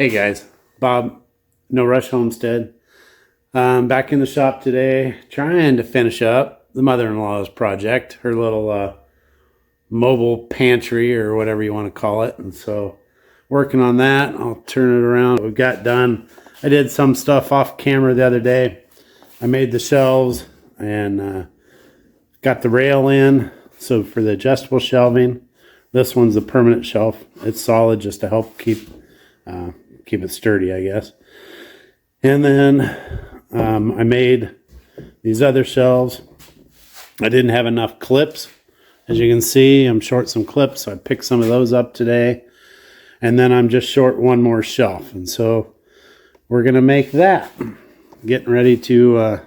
Hey guys, Bob, No Rush Homestead. Back in the shop today, trying to finish up the mother-in-law's project, her little mobile pantry or whatever you want to call it. And so, working on that. I'll turn it around. We've got done. I did some stuff off camera the other day. I made the shelves and got the rail in. So for the adjustable shelving, this one's a permanent shelf. It's solid just to help keep it sturdy, I guess. And then I made these other shelves. I didn't have enough clips. As you can see, I'm short some clips, so I picked some of those up today. And then I'm just short one more shelf. And so we're going to make that. Getting ready to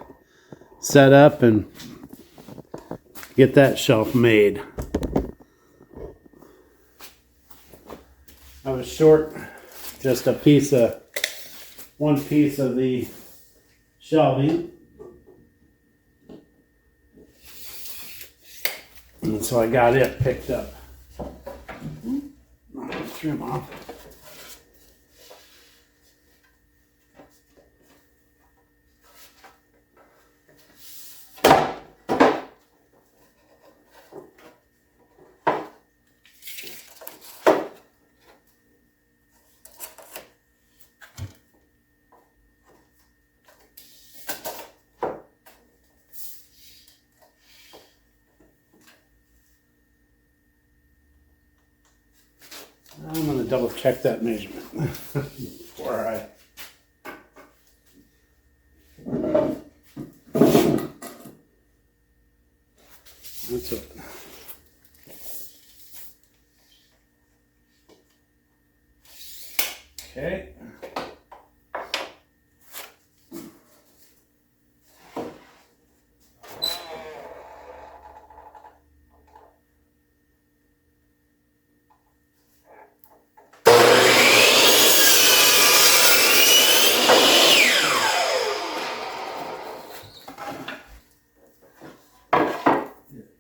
set up and get that shelf made. I was short just one piece of the shelving. And so I got it picked up. Trim off. I'm going to double check that measurement before I... That's it. Okay.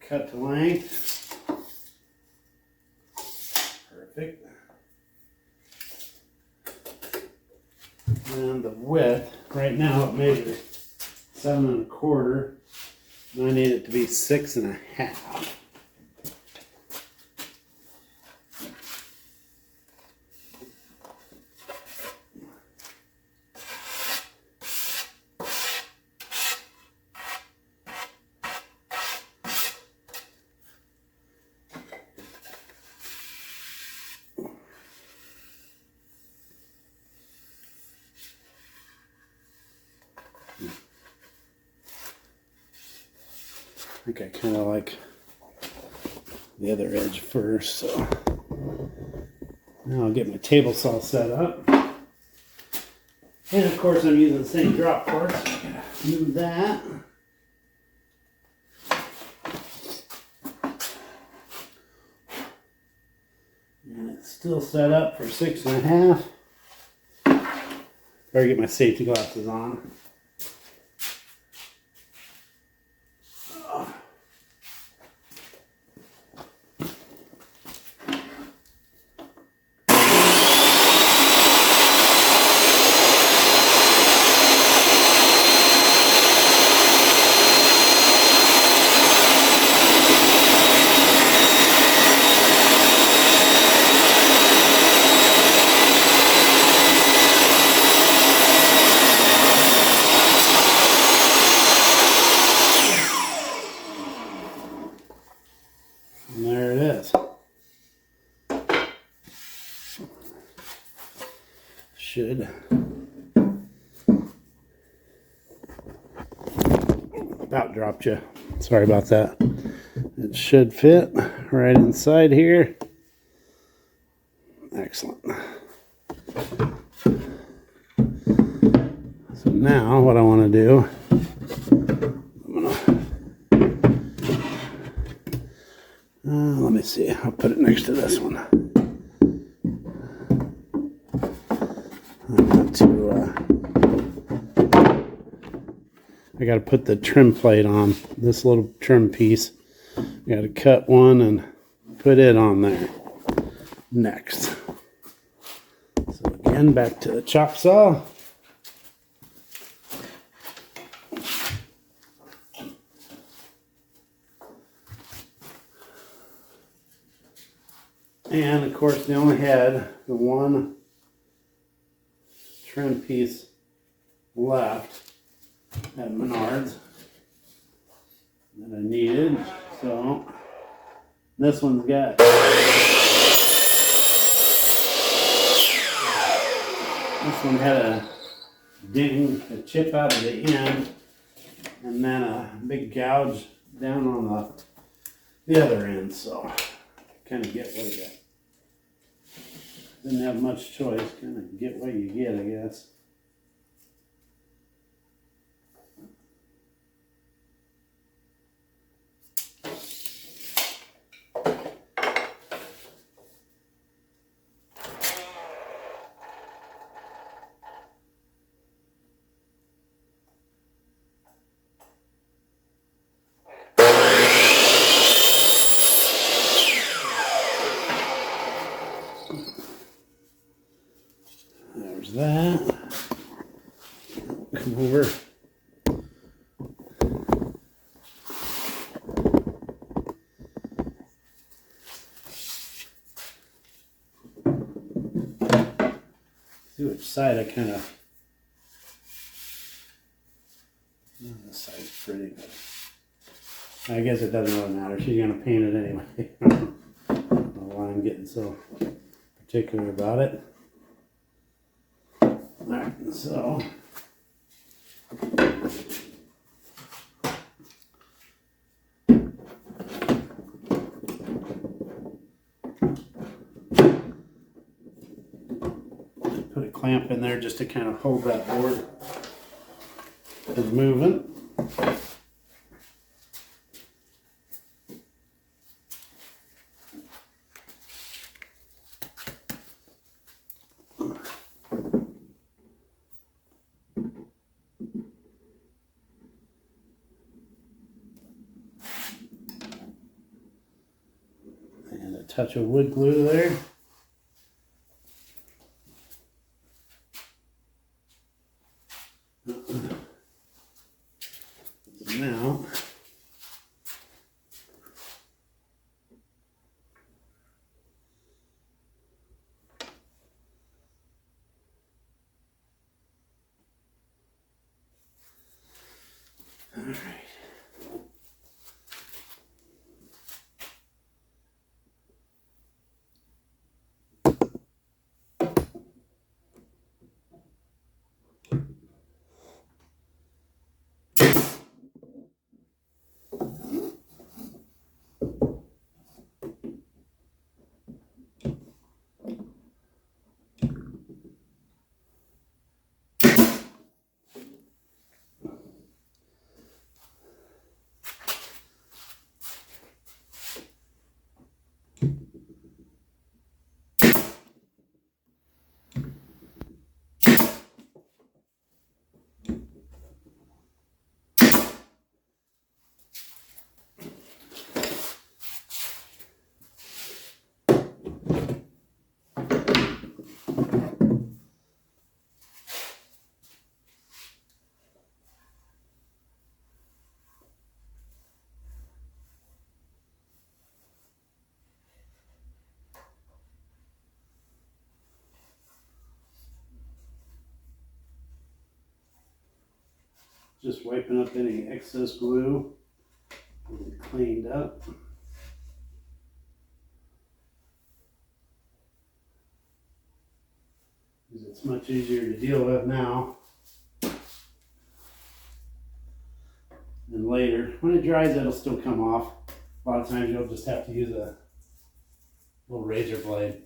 Cut to length. Perfect. And the width, right now it measures 7 1/4. And I need it to be 6 1/2. I think I kind of like the other edge first, so now I'll get my table saw set up. And of course I'm using the same drop cord, so I'm gonna move that. And it's still set up for 6 1/2. Better get my safety glasses on. And there it is. Should about dropped you. Sorry about that. It should fit right inside here. Excellent. So now what I want to do, let me see. I'll put it next to this one. I got to put the trim plate on this little trim piece. I got to cut one and put it on there next. So again, back to the chop saw. And of course they only had the one trim piece left at Menards that I needed. So this one's got this one had a ding, a chip out of the end, and then a big gouge down on the other end. So kind of get what you got. Didn't have much choice. Kind of get what you get, I guess. There's that. Come over. See which side I kind of. This side's pretty, but I guess it doesn't really matter. She's gonna paint it anyway. I don't know why I'm getting so particular about it. Alright, so put a clamp in there just to kind of hold that board from moving. And a touch of wood glue there. Now, all right. Just wiping up any excess glue, get it cleaned up. Because it's much easier to deal with now than later. When it dries, it'll still come off. A lot of times you'll just have to use a little razor blade,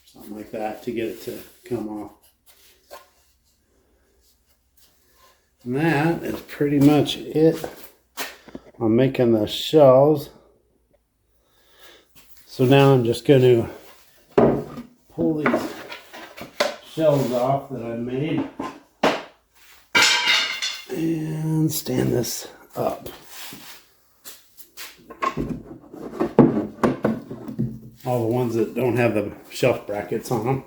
something like that, to get it to come off. And that is pretty much it on making the shelves. So now I'm just going to pull these shelves off that I made and stand this up. All the ones that don't have the shelf brackets on them.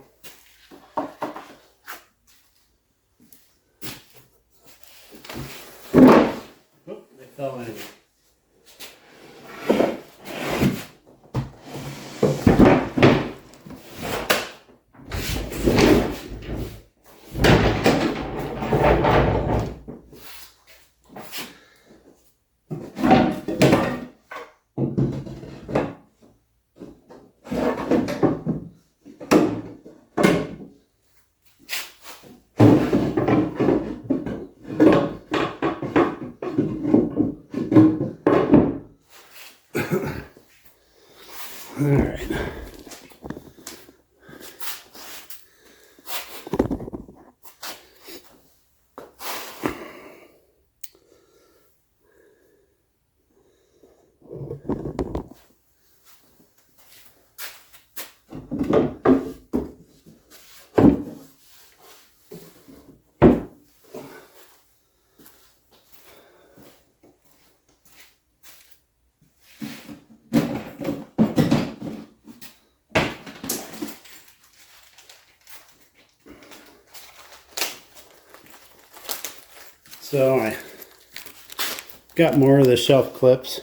So I got more of the shelf clips.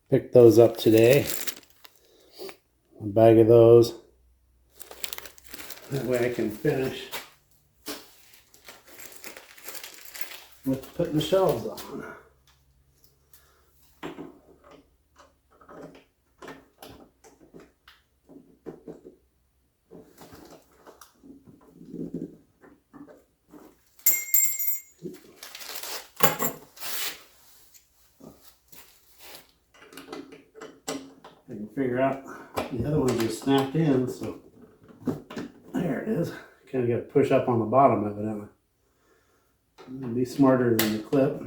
Picked those up today. A bag of those. That way I can finish with putting the shelves on. I can figure out the other one just snapped in, so there it is. Kind of got to push up on the bottom evidently. Be smarter than the clip.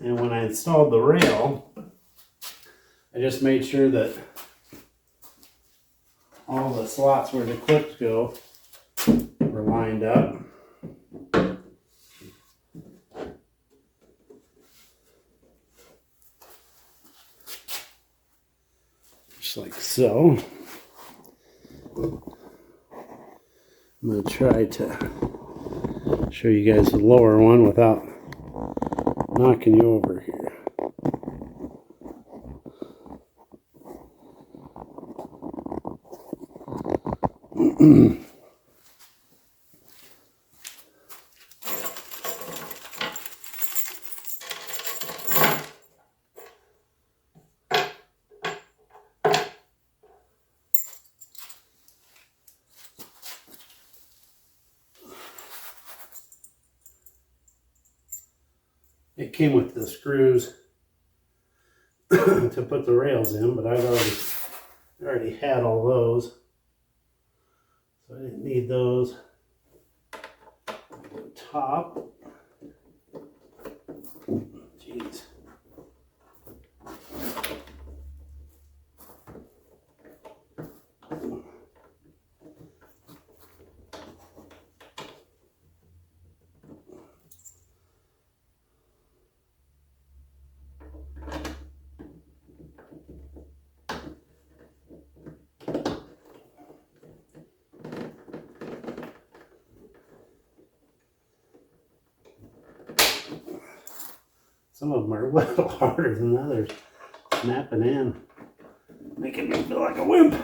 And when I installed the rail, I just made sure that all the slots where the clips go were lined up. Just like so. I'm going to try to show you guys the lower one without knocking you over here. It came with the screws to put the rails in, but I've already had all those, so I didn't need those. The top, jeez. Some of them are a little harder than others. Snapping in, making me feel like a wimp.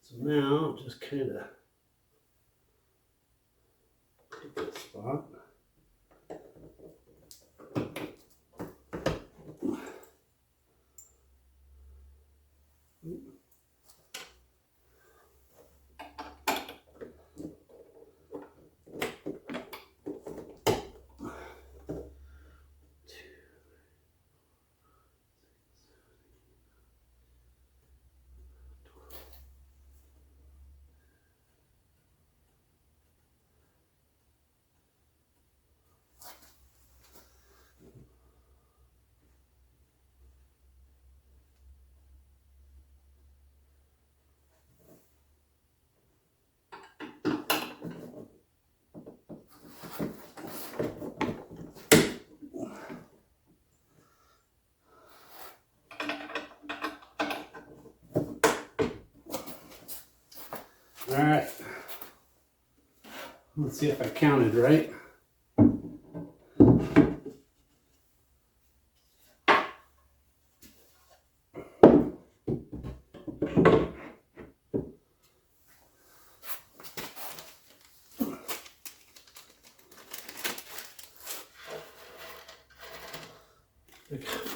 So now, just kind of pick this spot. All right, let's see if I counted right.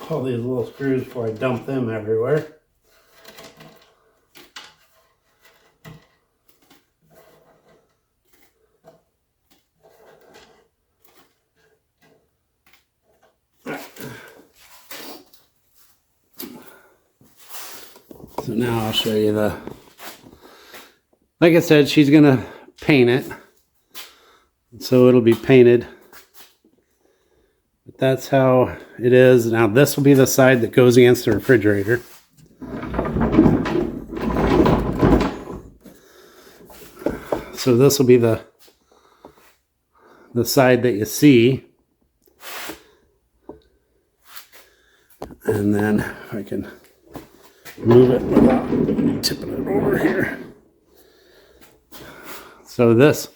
All these little screws before I dump them everywhere. So now I'll show you like I said, she's gonna paint it. So it'll be painted. But that's how it is. Now this will be the side that goes against the refrigerator. So this will be the side that you see. And then if I can move it without tipping it over here. So this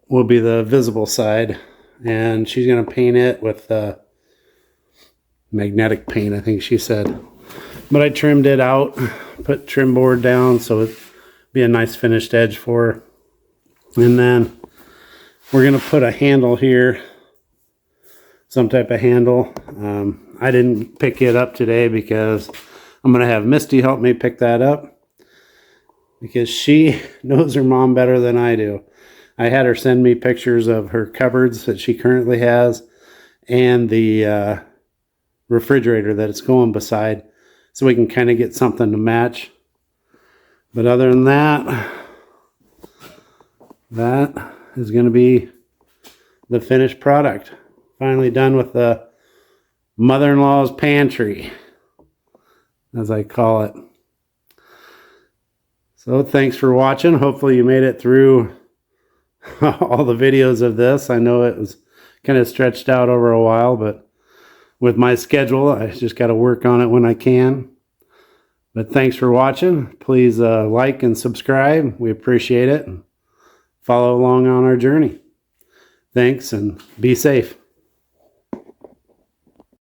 will be the visible side, and she's going to paint it with magnetic paint, I think she said. But I trimmed it out, put trim board down so it'd be a nice finished edge for her. And then we're going to put a handle here, some type of handle. I didn't pick it up today because I'm going to have Misty help me pick that up, because she knows her mom better than I do. I had her send me pictures of her cupboards that she currently has and the refrigerator that it's going beside, so we can kind of get something to match. But other than that, that is going to be the finished product. Finally done with the mother-in-law's pantry, as I call it. So thanks for watching. Hopefully you made it through all the videos of this. I know it was kind of stretched out over a while, but with my schedule, I just got to work on it when I can. But thanks for watching. Please like and subscribe. We appreciate it. Follow along on our journey. Thanks, and be safe.